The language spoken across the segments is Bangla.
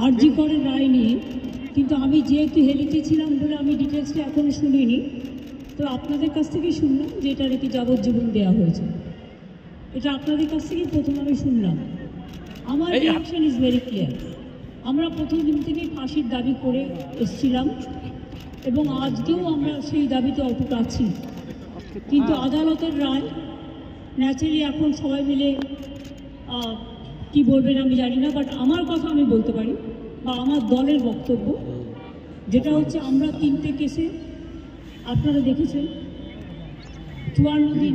আরজি করের রায় নিয়ে, কিন্তু আমি যেহেতু হেলিতে ছিলাম বলে আমি ডিটেলসটা এখনও শুনিনি। তো আপনাদের কাছ থেকেই শুনলাম যে এটা নাকি যাবজ্জীবন দেওয়া হয়েছে। এটা আপনাদের কাছ থেকেই প্রথম আমি শুনলাম। আমার রিয়াকশন ইজ ভেরি ক্লিয়ার। আমরা প্রথম দিন থেকেই ফাঁসির দাবি করে এসেছিলাম এবং আজকেও আমরা সেই দাবিতে অটুট আছি। কিন্তু আদালতের রায় ন্যাচারালি এখন সবাই মিলে কি বলবেন আমি জানি না, বাট আমার কথা আমি বলতে পারি বা আমার দলের বক্তব্য যেটা হচ্ছে, আমরা 3টে কেসে আপনারা দেখেছেন 54 দিন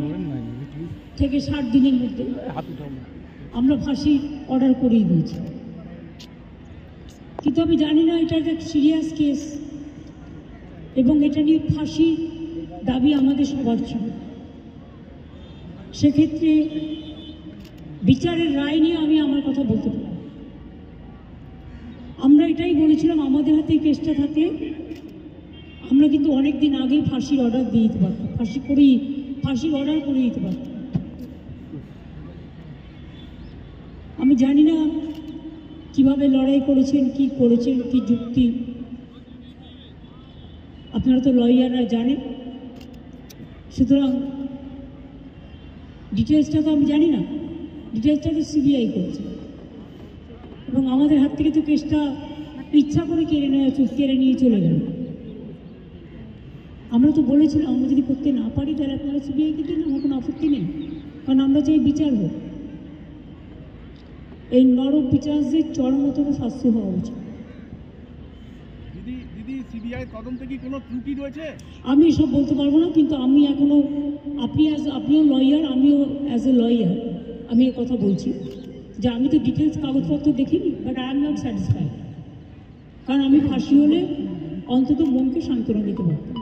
থেকে 60 দিনের মধ্যে আমরা ফাঁসি অর্ডার করিয়ে দিয়েছি। কিন্তু আমি জানি না এটা একটা সিরিয়াস কেস এবং এটা নিয়ে ফাঁসি দাবি আমাদের সবার ছিল। সেক্ষেত্রে বিচারের রায় নিয়ে আমি আমার কথা বলতে পারি। আমরা এটাই বলেছিলাম, আমাদের হাতে কেসটা থাকলে আমরা কিন্তু অনেক দিন আগেই ফাঁসির অর্ডার দিয়ে দিতে পারতাম, ফাঁসির অর্ডার করে দিতে পারতাম। আমি জানি না কিভাবে লড়াই করেছেন, কি করেছেন, কি যুক্তি, আপনারা তো লয়াররা জানেন। সুতরাং ডিটেলসটা তো আমি জানি না, ডিটেলসটা তো সিবিআই করছে এবং আমাদের হাত থেকে তো কেসটা ইচ্ছা করে কেড়ে নিয়ে চলে গেল। আমরা তো বলেছিলাম আমরা যদি করতে না পারি তাহলে আপনারা সিবিআইকে দিন, আমার কোনো আপত্তি নেই, কারণ আমরা চাই বিচার হোক। এই নরক বিচারদের চরমতম শাস্তি হওয়া উচিত। আমি এসব বলতে পারবো না, কিন্তু আমি এখনো আপনিও লয়ার, আমিও অ্যাজ এ লয়ার আমি এ কথা বলছি যে আমি তো ডিটেলস কাগজপত্র দেখিনি, but I am not satisfied. কারণ আমি ফাঁসি হলে অন্তত মনকে সান্ত্বনা দিতে পারতাম।